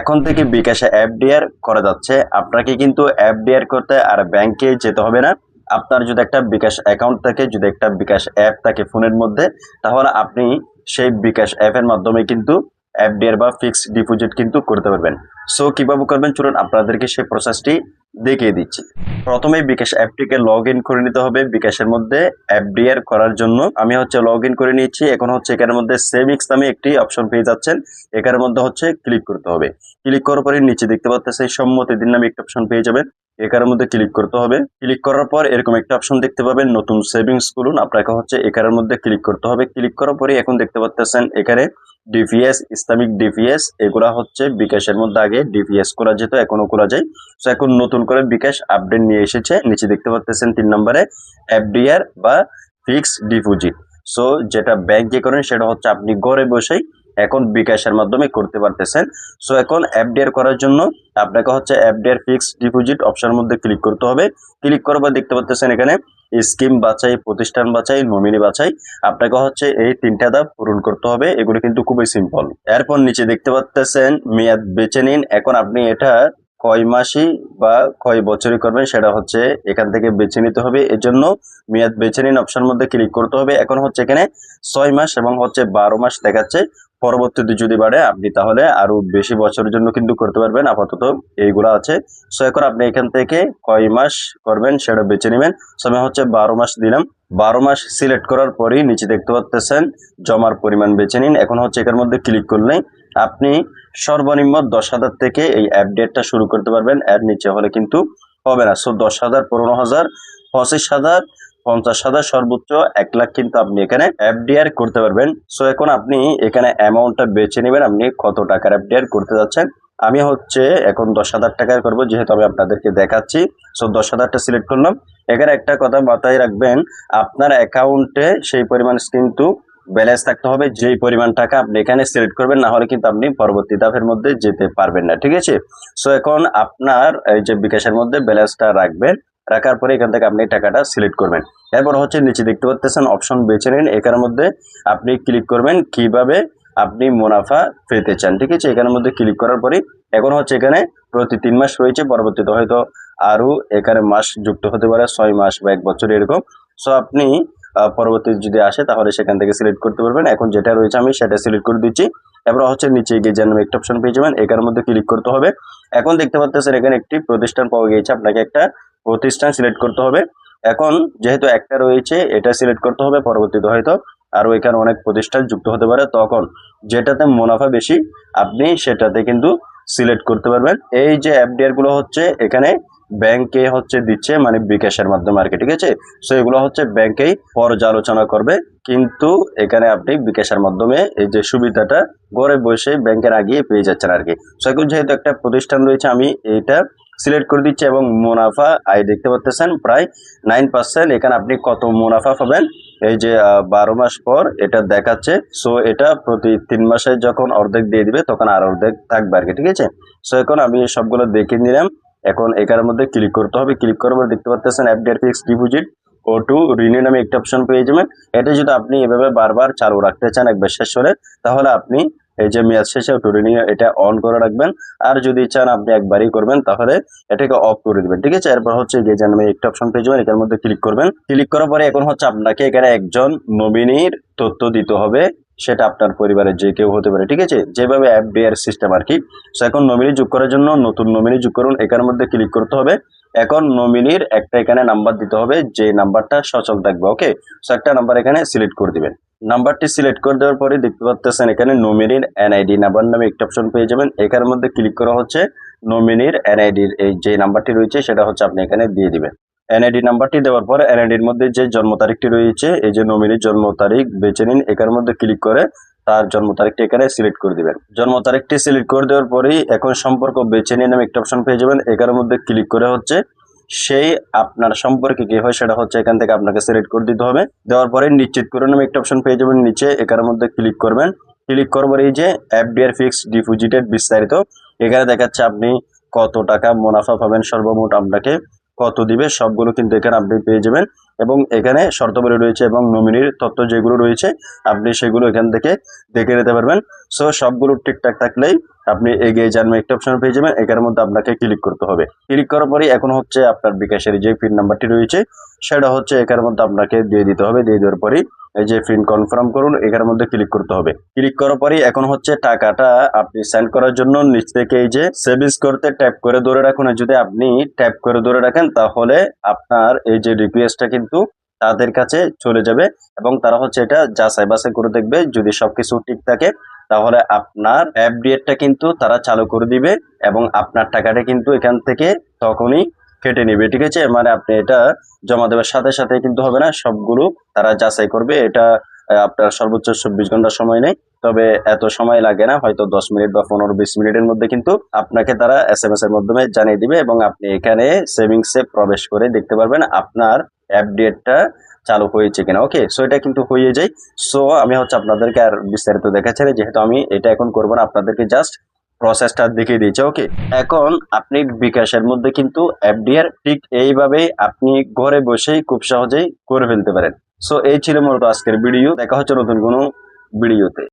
এখন থেকে বিকাশে এফডিআর করা যাচ্ছে। আপনাকে কিন্তু এফডিআর করতে আর ব্যাংকে যেতে হবে না। আপনার যদি একটা বিকাশ অ্যাকাউন্ট থাকে, যদি একটা বিকাশ অ্যাপ থাকে ফোনের মধ্যে, তাহলে আপনি সেই বিকাশ অ্যাপের মাধ্যমে কিন্তু এফডিআর বা ফিক্সড ডিপোজিট কিন্তু করতে পারবেন। সো কিভাবে করবেন চলুন আপনাদেরকে সেই প্রসেসটি দেখিয়ে দিচ্ছি। প্রথমে বিকাশ অ্যাপটিকে লগ ইন করে নিতে হবে বিকাশের মধ্যে এফডিআর করার জন্য। আমি লগ ইন করে নিচ্ছি। এখন এখানের মধ্যে সেভিংস নামে একটি অপশন পেয়ে যাচ্ছেন। এখানের মধ্যে ক্লিক করতে হবে। ক্লিক করার পরে নিচে দেখতে পাচ্ছেন সম্মতি দিন নামে একটা অপশন পেয়ে যাবেন। এখানের মধ্যে ক্লিক করতে হবে। ক্লিক করার পর এরকম একটা অপশন দেখতে পাবেন, নতুন সেভিংস করুন। আপনাকে এখানের মধ্যে ক্লিক করতে হবে। ক্লিক করার পরে এখন দেখতে পাচ্ছেন এখানে ডিপিএস, ইসলামিক ডিপিএস, এগুলা বিকাশের মধ্যে আগে ডিপিএস করা যেত, এখনো করা যায়। তো এখন নতুন করে বিকাশ আপডেট নিয়ে এসেছে। নিচে দেখতে পাচ্ছেন 3 নম্বরে এফডিআর বা ফিক্সড ডিপোজিট। সো যেটা ব্যাংকে করেন সেটা আপনি ঘরে বসেই এখন বিকাশের মাধ্যমে করতে পারতেছেন। সো এখন এফডিআর করার জন্য আপনাকে এফডিআর ফিক্সড ডিপোজিট অপশনের মধ্যে ক্লিক করতে হবে। ক্লিক করার পর দেখতে পাচ্ছেন এখানে স্কিম বাছাই, প্রতিষ্ঠান বাছাই, নমিনি বাছাই। আপনাকে এই 3টা ধাপ পূরণ করতে হবে। এগুলো কিন্তু খুবই সিম্পল। এরপর নিচে দেখতে পাচ্ছেন মেয়াদ বেছে নিন। এখন আপনি এটা কয় মাসি বা কয় বছরই করবেন সেটা এখান থেকে বেছে নিতে হবে। এর জন্য মেয়াদ বেছে নিন অপশনের মধ্যে ক্লিক করতে হবে। এখন এখানে 6 মাস এবং 12 মাস দেখাচ্ছে। পরবর্তীতে যদি বাড়ে আপনি তাহলে আরো বেশি বছরের জন্য কিন্তু করতে পারবেন। আপাতত এইগুলা আছে। সো এখন আপনি এখান থেকে কয় মাস করবেন সেটা বেছে নেবেন। সো আমি 12 মাস দিলাম। 12 মাস সিলেক্ট করার পরই নিচে দেখতে পাচ্ছেন জমার পরিমাণ বেছে নিন। এখন এখানের মধ্যে ক্লিক করলে আপনি সর্বনিম্ন 10,000 থেকে এই এফডিআরটা শুরু করতে পারবেন। এর নিচে হলে কিন্তু হবে না। সো 10,000, 15,000, 25,000, 50,000, সর্বোচ্চ 1 লাখ কিন্তু আপনি এখানে এফডিআর করতে পারবেন। সো এখন আপনি এখানে অ্যামাউন্টটা বেছে নেবেন, আপনি কত টাকার এফডিআর করতে যাচ্ছেন। আমি এখন 10,000 টাকার করবো, যেহেতু আমি আপনাদেরকে দেখাচ্ছি। সো 10,000টা সিলেক্ট করলাম। এখানে একটা কথা মাথায় রাখবেন, আপনার অ্যাকাউন্টে সেই পরিমাণ কিন্তু ব্যালেন্স থাকতে হবে যেই পরিমাণ টাকা আপনি এখানে সিলেক্ট করবেন, না হলে কিন্তু আপনি পরবর্তী ধাপের মধ্যে যেতে পারবেন না। ঠিক আছে। সো এখন আপনার এই যে বিকাশের মধ্যে ব্যালেন্সটা রাখবেন। রাখার পরে এখান থেকে আপনি টাকাটা সিলেক্ট করবেন। এরপর নিচে দেখতে পাচ্ছেন অপশন বেছে নিন। এখানের মধ্যে আপনি ক্লিক করবেন কিভাবে আপনি মুনাফা পেতে চান। ঠিক আছে। এখানের মধ্যে ক্লিক করার পরে এখন এখানে প্রতি 3 মাস রয়েছে, পরবর্তীতে হয়তো আরো এখানে মাস যুক্ত হতে পারে, 6 মাস বা 1 বছর এরকম। সো আপনি পরবর্তী যদি আসে তাহলে সেখান থেকে সিলেক্ট করতে পারবেন। এখন যেটা রয়েছে আমি সেটা সিলেক্ট করে দিচ্ছি। এবার নিচে গিয়ে যেন একটা অপশন পেয়ে যাবেন, এখানের মধ্যে ক্লিক করতে হবে। এখন দেখতে পাচ্ছেন এখানে একটি প্রতিষ্ঠান পাওয়া গিয়েছে, আপনাকে একটা প্রতিষ্ঠান সিলেক্ট করতে হবে। এখন যেহেতু একটা রয়েছে এটা সিলেক্ট করতে হবে, পরবর্তীতে হয়তো আরো এখানে অনেক প্রতিষ্ঠান যুক্ত হতে পারে, তখন যেটাতে মুনাফা বেশি আপনি সেটাতে কিন্তু সিলেক্ট করতে পারবেন। এই যে এফডিআর গুলো এখানে ব্যাংকে দিচ্ছে, মানে বিকাশের মাধ্যমে আর কি। ঠিক আছে। সো এগুলো ব্যাংকেই পর্যালোচনা করবে, কিন্তু এখানে আপনি বিকাশের মাধ্যমে এই যে সুবিধাটা ঘরে বসে ব্যাংকের আগিয়ে পেয়ে যাচ্ছেন আর কি। সো এখন যেহেতু একটা প্রতিষ্ঠান রয়েছে আমি এইটা সিলেক্ট করে দিচ্ছি এবং মুনাফা আয় দেখতে পাচ্ছেন প্রায় 9%। এখানে আপনি কত মুনাফা পাবেন এই যে 12 মাস পর এটা দেখাচ্ছে। সো এটা প্রতি 3 মাসে যখন অর্ধেক দিয়ে দিবে তখন আর অর্ধেক থাকবে আর কি। ঠিক আছে। সো এখন আমি সবগুলো দেখে নিলাম। এখন এখানের মধ্যে ক্লিক করতে হবে। ক্লিক করার পর দেখতে পাচ্ছেন FDR fixed deposit auto renew নামে একটা অপশন পেয়ে যাবেন। এটা যদি আপনি এভাবে বারবার চালু রাখতে চান একবার শেষ হলে, তাহলে আপনি এই যে মেয়াদ শেষে অটো রিনিউ এটা অন করে রাখবেন। আর যদি চান আপনি একবারই করবেন তাহলে এটাকে অফ করে দিবেন। ঠিক আছে। এরপর গেজেন নামে একটা অপশন পেয়ে যাবেন, এটার মধ্যে ক্লিক করবেন। ক্লিক করার পরে এখন আপনাকে এখানে একজন নমিনির তথ্য দিতে হবে, সেটা আপনার পরিবারের যে কেউ হতে পারে। ঠিক আছে। যেভাবে এফডিআর সিস্টেম আর কি। সো এখন নমিনি যোগ করার জন্য নতুন নমিনি যোগ করুন, এখানের মধ্যে ক্লিক করতে হবে। এখন নমিনির একটা এখানে নাম্বার দিতে হবে, যে নাম্বারটা সচল থাকবে। ওকে। সো একটা নাম্বার এখানে সিলেক্ট করে দিবেন। নাম্বারটি সিলেক্ট করে দেওয়ার পরে দেখতে পাচ্ছেন এখানে নমিনির এনআইডি নাম্বার নামে একটা অপশন পেয়ে যাবেন। এখানের মধ্যে ক্লিক করা নমিনির এনআইডির এই যে নাম্বারটি রয়েছে সেটা আপনি এখানে দিয়ে দিবেন। এনআইডি নাম্বারটি দেওয়ার পরে এনআইডির মধ্যে যে জন্ম তারিখটি রয়েছে, এই যে নমিনির জন্ম তারিখ বেছে নিন। এখানের মধ্যে ক্লিক করে তার জন্ম তারিখটি এখানে সিলেক্ট করে দিবেন। জন্ম তারিখটি সিলেক্ট করে দেওয়ার পরেই এখন সম্পর্ক বেছে নিন নামে একটা অপশন পেয়ে যাবেন। এখানের মধ্যে ক্লিক করে সেই আপনার সম্পর্কে কি হয় সেটা এখান থেকে আপনাকে সিলেক্ট করে দিতে হবে। দেওয়ার পরে নিশ্চিত করে নামে একটা অপশন পেয়ে যাবেন নিচে, এখানের মধ্যে ক্লিক করবেন। ক্লিক করবার এই যে এফডিআর ফিক্সড ডিপোজিটের বিস্তারিত এখানে দেখাচ্ছে আপনি কত টাকা মুনাফা পাবেন সর্বমোট আপনাকে কত দিবে সবগুলো কিন্তু এখানে আপনি পেয়ে যাবেন। এবং এখানে শর্তাবলী রয়েছে এবং নমিনির তথ্য যেগুলো রয়েছে আপনি সেগুলো এখান থেকে দেখে নিতে পারবেন। সো সবগুলো ঠিকঠাক থাকলেই আপনি এগিয়ে যান একটা অপশন পেয়ে যাবেন। এখানের মধ্যে আপনাকে ক্লিক করতে হবে। ক্লিক করার পরে এখন হচ্ছে আপনার বিকাশের যে পিন নাম্বারটি রয়েছে সেটা হচ্ছে এখানের মধ্যে আপনাকে দিয়ে দিতে হবে। দিয়ে দেওয়ার পরে এই যে পিন কনফার্ম করুন, এখানের মধ্যে ক্লিক করতে হবে। ক্লিক করার পরে এখন হচ্ছে টাকাটা আপনি সেন্ড করার জন্য নিচ থেকে এই যে সেভিংস করতে ট্যাপ করে ধরে রাখুন। যদি আপনি ট্যাপ করে ধরে রাখেন তাহলে আপনার এই যে রিকোয়েস্টটা কিন্তু তাদের কাছে চলে যাবে এবং তারা হচ্ছে এটা যাচাই বাছাই করে দেখবে। যদি সবকিছু ঠিক থাকে তাহলে আপনার অ্যাপডেটটা কিন্তু তারা চালু করে দিবে এবং আপনার টাকাটা কিন্তু এখান থেকে তখনই কেটে নিবে। ঠিক আছে, মানে আপনি এটা জমা দেওয়ার সাথে সাথে কিন্তু হবে না, সবগুলো তারা যাচাই করবে। এটা আপনার সর্বোচ্চ 24 ঘন্টা সময় নেই, তবে এত সময় লাগে না, হয়তো 10 মিনিট বা 15-20 মিনিটের মধ্যে কিন্তু আপনাকে তারা SMS এর মাধ্যমে জানিয়ে দিবে এবং আপনি এখানে সেভিংসে প্রবেশ করে দেখতে পারবেন আপনার অ্যাপডেটটা চালু হয়েছে কিনা। ওকে, সো এটা কিন্তু হয়ে যায়। সো আমি হচ্ছে আপনাদেরকে আর বিস্তারিত দেখাচ্ছি না, যেহেতু আমি এটা এখন করবো না, আপনাদেরকে জাস্ট প্রসেসটা দেখিয়ে দিয়েছে। ওকে, এখন আপনি বিকাশের মধ্যে কিন্তু এফডিআর ঠিক এইভাবেই আপনি ঘরে বসেই খুব সহজেই করে ফেলতে পারেন। সো এই ছিল মূলত আজকের ভিডিও। দেখা হচ্ছে নতুন কোনো ভিডিওতে।